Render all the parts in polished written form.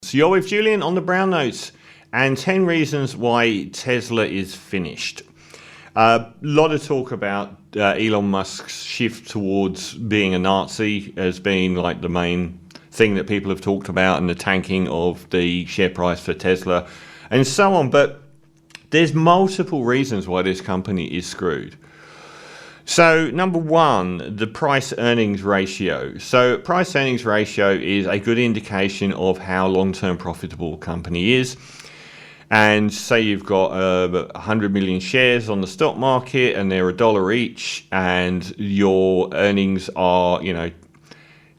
So you're with Julian on the Brown Notes and 10 reasons why Tesla is finished. A lot of talk about Elon Musk's shift towards being a Nazi as being like the main thing that people have talked about, and the tanking of the share price for Tesla and so on. But there's multiple reasons why this company is screwed. So number one, the price earnings ratio. So price earnings ratio is a good indication of how long-term profitable a company is. And say you've got 100 million shares on the stock market and they're $1 each, and your earnings are,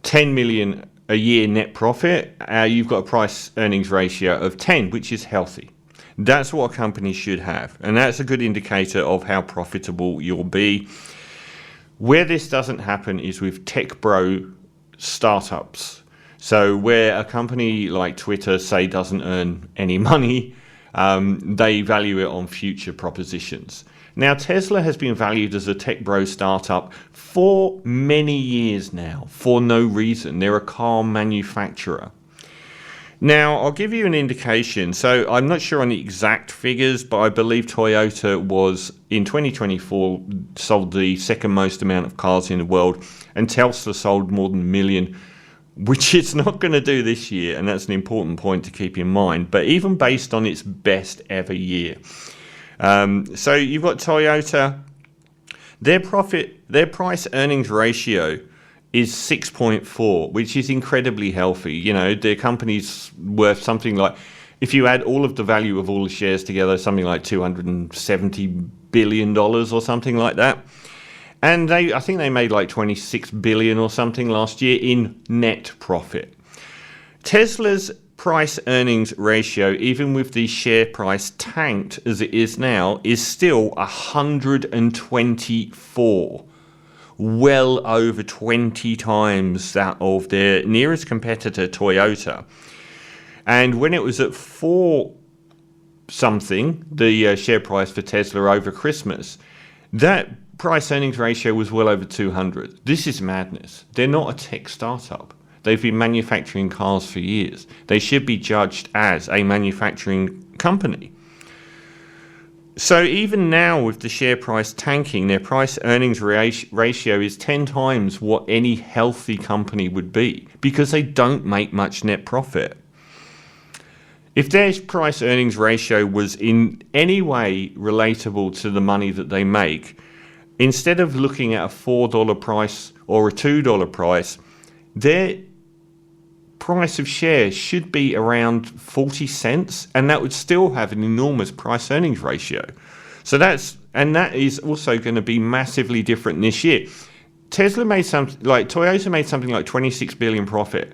10 million a year net profit, you've got a price earnings ratio of 10, which is healthy. That's what a company should have. And that's a good indicator of how profitable you'll be. Where this doesn't happen is with tech bro startups. So where a company like Twitter, say, doesn't earn any money, they value it on future propositions. Now, Tesla has been valued as a tech bro startup for many years now, for no reason. They're a car manufacturer. Now, I'll give you an indication. So I'm not sure on the exact figures, but I believe Toyota was, in 2024, sold the second most amount of cars in the world, and Tesla sold more than 1 million, which it's not going to do this year, and that's an important point to keep in mind. But even based on its best ever year. So you've got Toyota, their price earnings ratio is 6.4, which is incredibly healthy. Their company's worth something like, if you add all of the value of all the shares together, something like $270 billion or something like that. And I think they made like 26 billion or something last year in net profit. Tesla's price earnings ratio, even with the share price tanked as it is now, is still 124. Well over 20 times that of their nearest competitor, Toyota. And when it was at 4 something, the share price for Tesla over Christmas, that price earnings ratio was well over 200. This is madness. They're not a tech startup. They've been manufacturing cars for years. They should be judged as a manufacturing company. So even now, with the share price tanking, their price earnings ratio is 10 times what any healthy company would be, because they don't make much net profit. If their price earnings ratio was in any way relatable to the money that they make, instead of looking at a $4 price or a $2 price, their price of shares should be around 40 cents, and that would still have an enormous price earnings ratio. So that is also going to be massively different this year. Toyota made something like 26 billion profit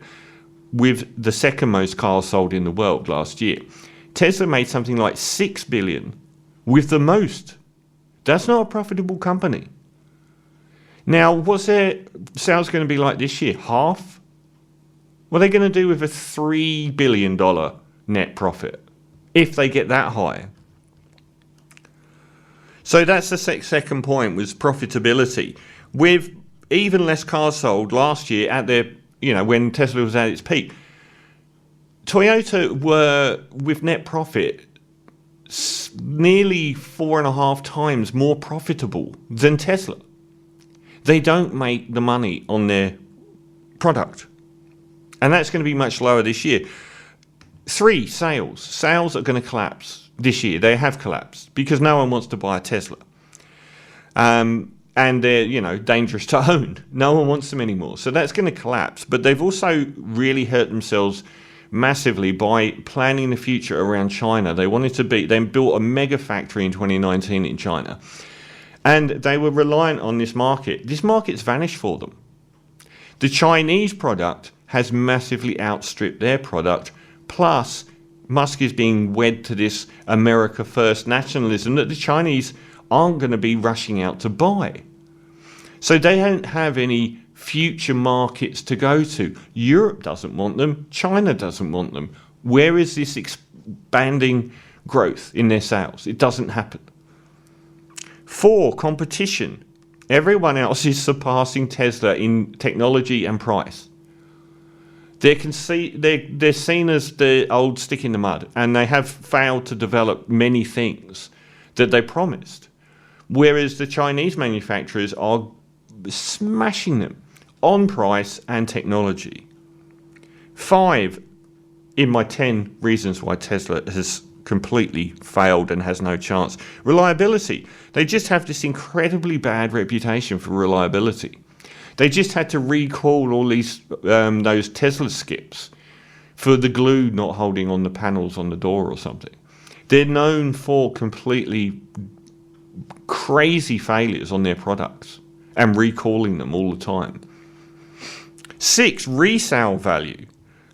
with the second most cars sold in the world last year. Tesla made something like 6 billion with the most. That's not a profitable company. Now, what's their sales going to be like this year? Half? What are they going to do with a $3 billion net profit if they get that high? So that's the second point, was profitability. With even less cars sold last year at their, when Tesla was at its peak, Toyota were, with net profit, nearly 4.5 times more profitable than Tesla. They don't make the money on their product. And that's going to be much lower this year. 3, sales. Sales are going to collapse this year. They have collapsed because no one wants to buy a Tesla. And they're, dangerous to own. No one wants them anymore. So that's going to collapse. But they've also really hurt themselves massively by planning the future around China. They built a mega factory in 2019 in China. And they were reliant on this market. This market's vanished for them. The Chinese product has massively outstripped their product. Plus, Musk is being wed to this America First nationalism that the Chinese aren't going to be rushing out to buy. So they don't have any future markets to go to. Europe doesn't want them. China doesn't want them. Where is this expanding growth in their sales? It doesn't happen. 4, competition. Everyone else is surpassing Tesla in technology and price. They're seen as the old stick in the mud, and they have failed to develop many things that they promised. Whereas the Chinese manufacturers are smashing them on price and technology. 5 in my 10 reasons why Tesla has completely failed and has no chance. Reliability. They just have this incredibly bad reputation for reliability. They just had to recall all these those Tesla skips for the glue not holding on the panels on the door or something. They're known for completely crazy failures on their products and recalling them all the time. 6, resale value.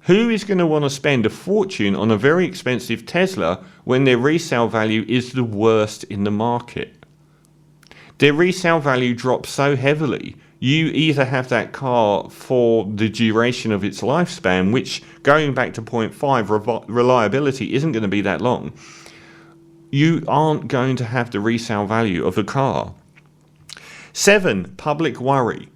Who is going to want to spend a fortune on a very expensive Tesla when their resale value is the worst in the market? Their resale value drops so heavily, you either have that car for the duration of its lifespan, which, going back to point 5, reliability isn't going to be that long. You aren't going to have the resale value of the car. 7, public worry.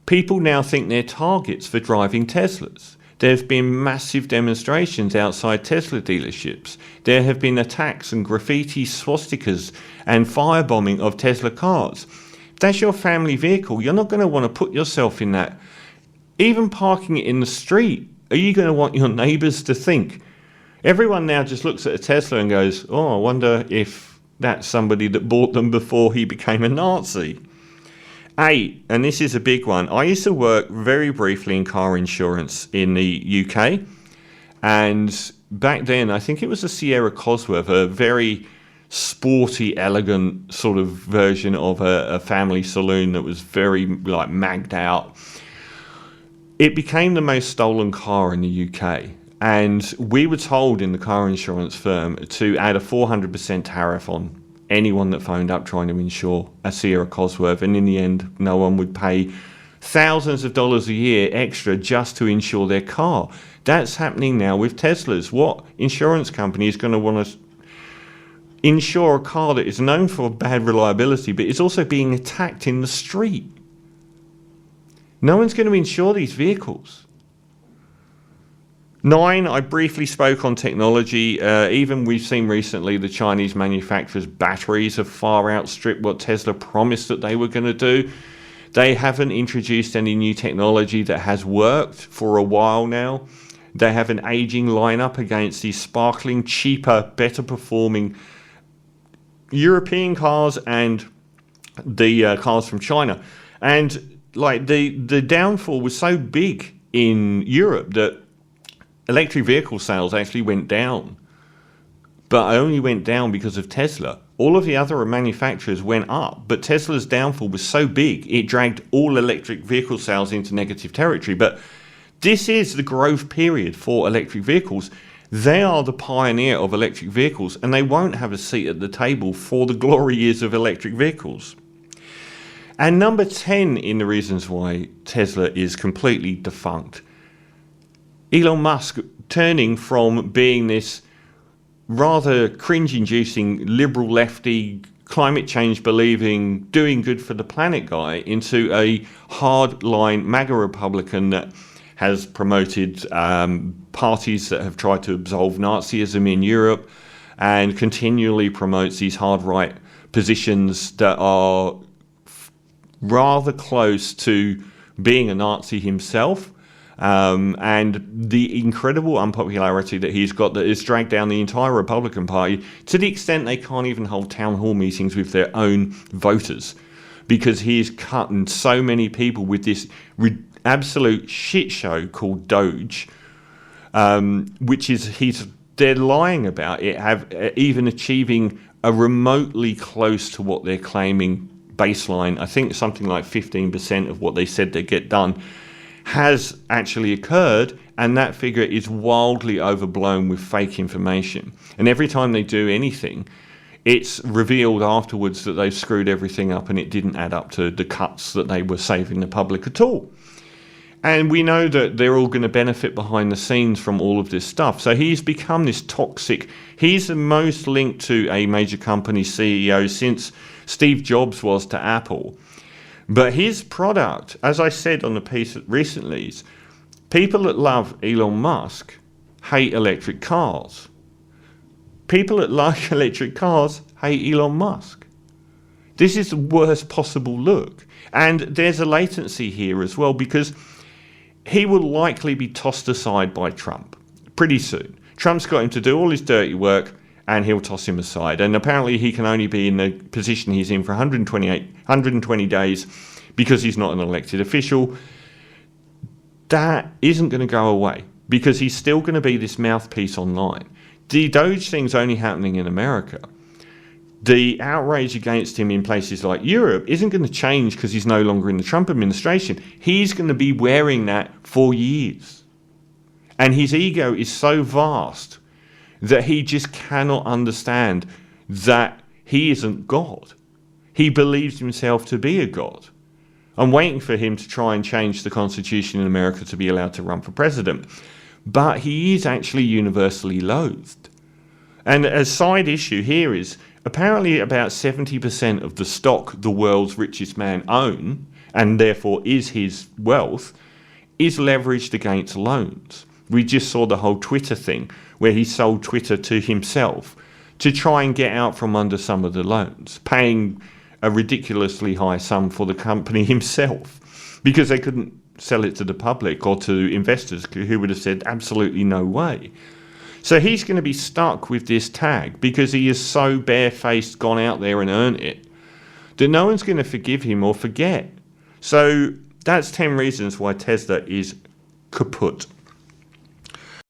People now think they're targets for driving Teslas. There have been massive demonstrations outside Tesla dealerships. There have been attacks and graffiti, swastikas and firebombing of Tesla cars. If that's your family vehicle, you're not going to want to put yourself in that. Even parking it in the street, are you going to want your neighbours to think? Everyone now just looks at a Tesla and goes, oh, I wonder if that's somebody that bought them before he became a Nazi. 8, and this is a big one. I used to work very briefly in car insurance in the UK, and back then I think it was a Sierra Cosworth, a very sporty, elegant sort of version of a family saloon that was very like magged out. It became the most stolen car in the UK, and we were told in the car insurance firm to add a 400% tariff on anyone that phoned up trying to insure a Sierra Cosworth, and in the end no one would pay thousands of dollars a year extra just to insure their car. That's happening now with Teslas. What insurance company is going to want to insure a car that is known for bad reliability but is also being attacked in the street? No one's going to insure these vehicles. 9, I briefly spoke on technology. Even we've seen recently the Chinese manufacturers' batteries have far outstripped what Tesla promised that they were going to do. They haven't introduced any new technology that has worked for a while now. They have an aging lineup against these sparkling, cheaper, better performing European cars and the cars from China. And like the downfall was so big in Europe that electric vehicle sales actually went down, but only went down because of Tesla. All of the other manufacturers went up, but Tesla's downfall was so big, it dragged all electric vehicle sales into negative territory. But this is the growth period for electric vehicles. They are the pioneer of electric vehicles, and they won't have a seat at the table for the glory years of electric vehicles. And number 10 in the reasons why Tesla is completely defunct. Elon Musk turning from being this rather cringe-inducing liberal lefty, climate change believing, doing good for the planet guy into a hard-line MAGA Republican that has promoted parties that have tried to absolve Nazism in Europe and continually promotes these hard-right positions that are rather close to being a Nazi himself. And the incredible unpopularity that he's got that has dragged down the entire Republican Party to the extent they can't even hold town hall meetings with their own voters, because he's cutting so many people with this absolute shit show called Doge, which is they're lying about it, even achieving a remotely close to what they're claiming baseline. I think something like 15% of what they said they'd get done has actually occurred, and that figure is wildly overblown with fake information. And every time they do anything, it's revealed afterwards that they've screwed everything up and it didn't add up to the cuts that they were saving the public at all. And we know that they're all going to benefit behind the scenes from all of this stuff. So he's become this toxic. He's the most linked to a major company CEO since Steve Jobs was to Apple. But his product, as I said on the piece recently, People that love Elon Musk hate electric cars. People that like electric cars hate Elon Musk. This is the worst possible look. And there's a latency here as well, because he will likely be tossed aside by Trump pretty soon. Trump's got him to do all his dirty work and he'll toss him aside. And apparently he can only be in the position he's in for 120 days because he's not an elected official. That isn't going to go away because he's still going to be this mouthpiece online. The Doge thing's only happening in America. The outrage against him in places like Europe isn't going to change because he's no longer in the Trump administration. He's going to be wearing that for years. And his ego is so vast that he just cannot understand that he isn't God. He believes himself to be a God. I'm waiting for him to try and change the constitution in America to be allowed to run for president. But he is actually universally loathed. And a side issue here is apparently about 70% of the stock the world's richest man own, and therefore is his wealth, is leveraged against loans. We just saw the whole Twitter thing where he sold Twitter to himself to try and get out from under some of the loans, paying a ridiculously high sum for the company himself because they couldn't sell it to the public or to investors who would have said absolutely no way. So he's going to be stuck with this tag because he is so barefaced gone out there and earned it that no one's going to forgive him or forget. So that's 10 reasons why Tesla is kaput.